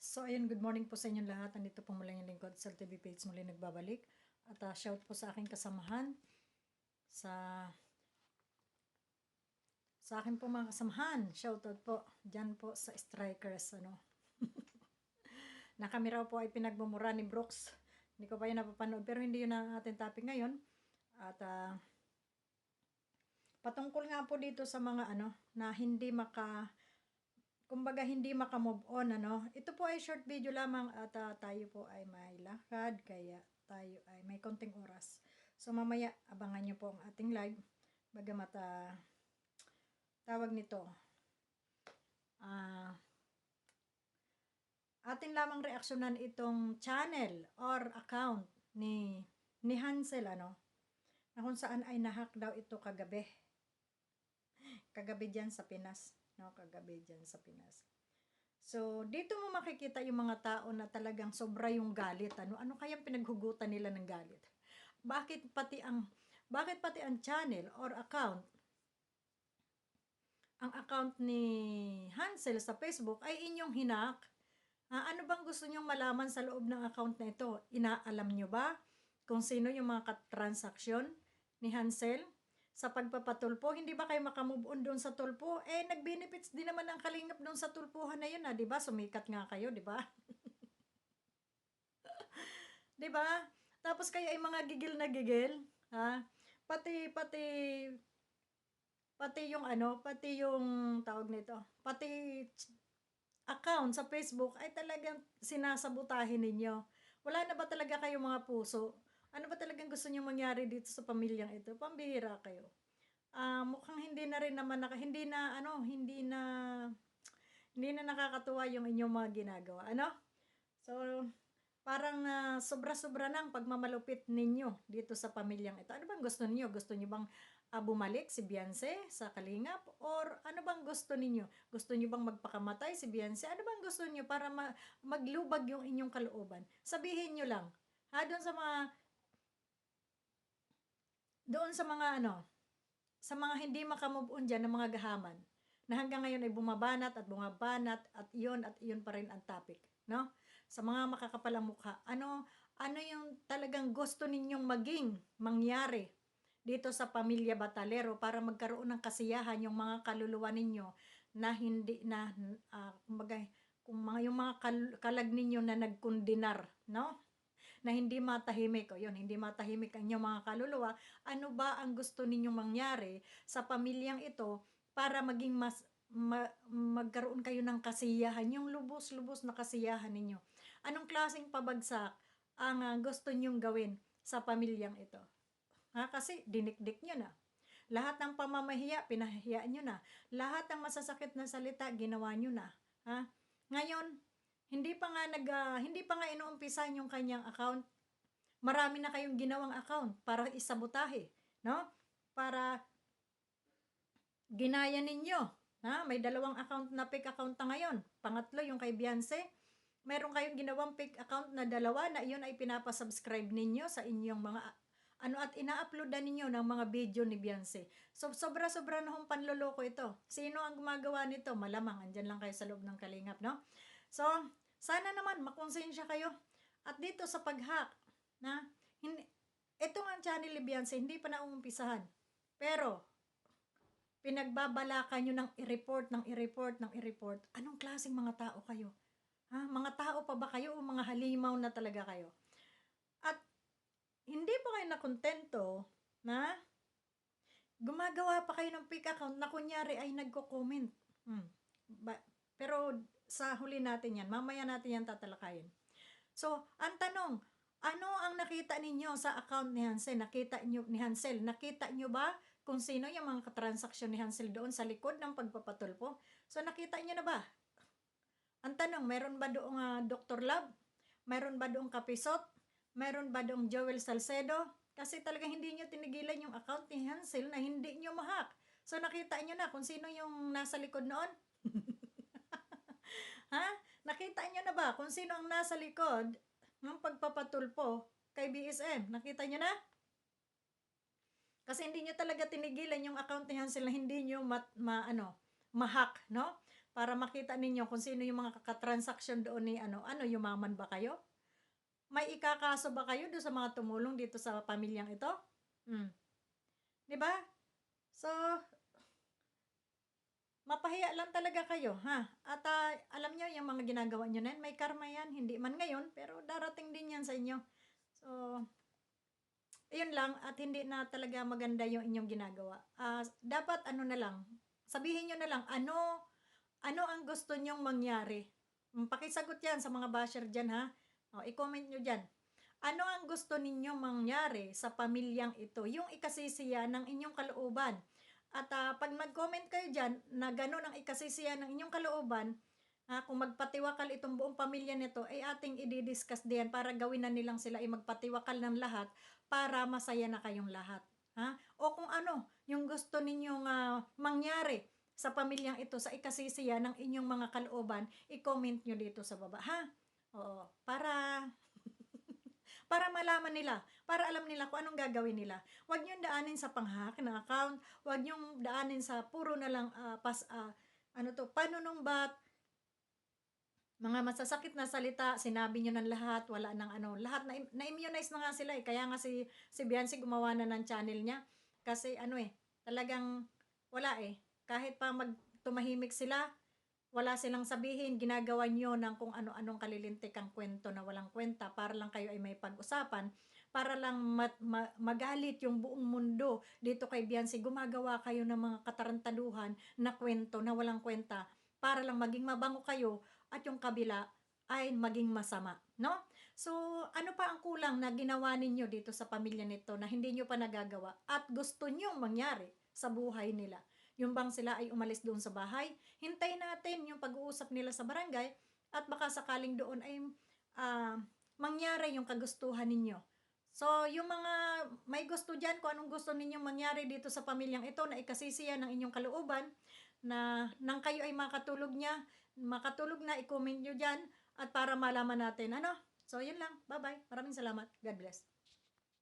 So ayun, good morning po sa inyong lahat. Nandito po muli yung lingkod sa TV page muli nagbabalik. At shout po sa aking kasamahan, sa akin po mga kasamahan. Shout out po dyan po sa strikers. Na kami raw po ay pinagmumura ni Brooks. Hindi ko pa yun napapanood pero hindi yun ang ating topic ngayon. At patungkol nga po dito sa mga na hindi kumbaga hindi maka-move on, Ito po ay short video lamang at tayo po ay may lakad, kaya tayo ay may konting oras. So mamaya, abangan nyo po ang ating live. Bagamat, tawag nito, atin lamang reaksyonan itong channel or account ni Hansel, na kung saan ay nahack daw ito kagabi. Kagabi dyan sa Pinas. Kagabi dyan sa Pinas. So, dito mo makikita yung mga tao na talagang sobra yung galit. Ano kayang pinaghugutan nila ng galit? Bakit pati ang channel or account, ang account ni Hansel sa Facebook ay inyong hinak? Ano bang gusto nyong malaman sa loob ng account na ito? Inaalam nyo ba kung sino yung mga katransaksyon ni Hansel sa pagpapatulpo? Hindi ba kayo makamove on doon sa tulpo? Nag-benefits din naman ang kalingap doon sa tulpuhan na yun, di ba? Sumikat nga kayo, di ba? Di ba? Tapos kayo ay mga gigil na gigil, Pati yung tawag nito, pati account sa Facebook ay talagang sinasabutahin ninyo. Wala na ba talaga kayong mga puso? Ano ba talagang gusto niyo mangyari dito sa pamilyang ito? Pambihira kayo. Mukhang hindi na rin naman hindi na nakakatuwa yung inyong mga ginagawa. So, parang sobra-sobra ng pagmamalupit ninyo dito sa pamilyang ito. Ano bang gusto niyo? Gusto niyo bang bumalik si Beyonce sa Kalingap? Or ano bang gusto ninyo? Gusto niyo bang magpakamatay si Beyonce? Ano bang gusto niyo para maglubag yung inyong kalooban? Sabihin niyo lang. Doon sa mga sa mga hindi makamove on dyan ng mga gahaman na hanggang ngayon ay bumabanat at iyon pa rin ang topic, no? Sa mga makakapalang mukha, ano yung talagang gusto ninyong mangyari dito sa pamilya Batalero para magkaroon ng kasiyahan yung mga kaluluwa ninyo na hindi na kumbaga yung mga kalag ninyo na nagkundinar, no? Na hindi matahimik, hindi matahimik ang inyong mga kaluluwa. Ano ba ang gusto ninyong mangyari sa pamilyang ito para maging magkaroon kayo ng kasiyahan, yung lubos-lubos na kasiyahan ninyo? Anong klaseng pabagsak ang gusto ninyong gawin sa pamilyang ito? Kasi dinikdik nyo na. Lahat ng pamamahiya, pinahiya nyo na. Lahat ng masasakit na salita, ginawa nyo na. Ngayon, hindi pa nga inuumpisa yung kanyang account. Marami na kayong ginawang account para isabotahe, no? Para ginaya ninyo. May 2 account na fake account na ngayon. Pangatlo, yung kay Beyonce. Meron kayong ginawang fake account na 2 na iyon ay pinapasubscribe ninyo sa inyong mga at ina-uploadan ninyo ng mga video ni Beyonce. So, sobra-sobra na hong panloloko ito. Sino ang gumagawa nito? Malamang, andyan lang kayo sa loob ng Kalingap, no? So, sana naman makonsensya kayo. At dito sa pag-hack, ito nga ang channel ni Beyonce, hindi pa naumpisahan. Pero, pinagbabalakan nyo ng i-report. Anong klaseng mga tao kayo? Mga tao pa ba kayo o mga halimaw na talaga kayo? At hindi pa kayo nakontento na gumagawa pa kayo ng fake account na kunyari ay nagko-comment. Pero sa huli natin yan, mamaya natin yan tatalakayin. So, ang tanong, ano ang nakita ninyo sa account ni Hansel? Nakita nyo ba kung sino yung mga katransaksyon ni Hansel doon sa likod ng pagpapatulpo? So, nakita nyo na ba? Ang tanong, meron ba doong Dr. Love? Meron ba doong Kapisot? Meron ba doong Joel Salcedo? Kasi talagang hindi nyo tinigilan yung account ni Hansel na hindi nyo mahack. So, nakita nyo na kung sino yung nasa likod noon? Nakita nyo na ba kung sino ang nasa likod ng pagpapatulpo kay BSM? Nakita nyo na? Kasi hindi nyo talaga tinigilan yung account ni Hansel na hindi nyo mahack, no? para makita ninyo kung sino yung mga kakatransaksyon doon ni ano, yumaman ba kayo? May ikakaso ba kayo doon sa mga tumulong dito sa pamilyang ito? 'Di ba? So, mapahiya lang talaga kayo, ha? At alam niyo yung mga ginagawa niyo na yan, may karma yan, hindi man ngayon, pero darating din yan sa inyo. So, ayun lang at hindi na talaga maganda yung inyong ginagawa. Dapat ano na lang, sabihin niyo na lang ano ang gusto niyong mangyari. Pakisagot 'yan sa mga basher diyan, ha. O, i-comment niyo diyan. Ano ang gusto ninyong mangyari sa pamilyang ito? Yung ikasisiya ng inyong kalooban. At 'pag mag-comment kayo diyan na gano'n ang ikasisiya ng inyong kalooban, kung magpatiwakal itong buong pamilya nito, ay ating i-discuss din para gawin na nilang sila ay magpatiwakal ng lahat para masaya na kayong lahat. Ha? O kung ano, yung gusto ninyong mangyari sa pamilyang ito, sa ikasisiya ng inyong mga kalooban, i-comment nyo dito sa baba. Ha? Oo. Para malaman nila, para alam nila kung anong gagawin nila. Huwag niyong daanin sa pang-hack ng account, huwag niyong daanin sa puro na lang panunumbat, mga masasakit na salita, sinabi niyo ng lahat, wala ng ano, lahat na-immunize na nga sila eh. Kaya nga si Biancy gumawa na ng channel niya. Kasi ano eh, talagang wala eh. Kahit pa tumahimik sila, wala silang sabihin, ginagawa niyo ng kung ano-anong kalilintikang kwento na walang kwenta para lang kayo ay may pag-usapan, para lang magalit yung buong mundo. Dito kay Biancy, gumagawa kayo ng mga katarantaduhan na kwento na walang kwenta para lang maging mabango kayo at yung kabila ay maging masama, no? So, ano pa ang kulang na ginawa ninyo dito sa pamilya nito na hindi nyo pa nagagawa at gusto nyong mangyari sa buhay nila? Yung bang sila ay umalis doon sa bahay? Hintayin natin yung pag-uusap nila sa barangay at baka sakaling doon ay mangyari yung kagustuhan ninyo. So, yung mga may gusto dyan, kung anong gusto ninyong mangyari dito sa pamilyang ito na ikasisiya ng inyong kalooban, na nang kayo ay makatulog na, i-comment nyo dyan at para malaman natin, ano? So, yun lang. Bye-bye. Maraming salamat. God bless.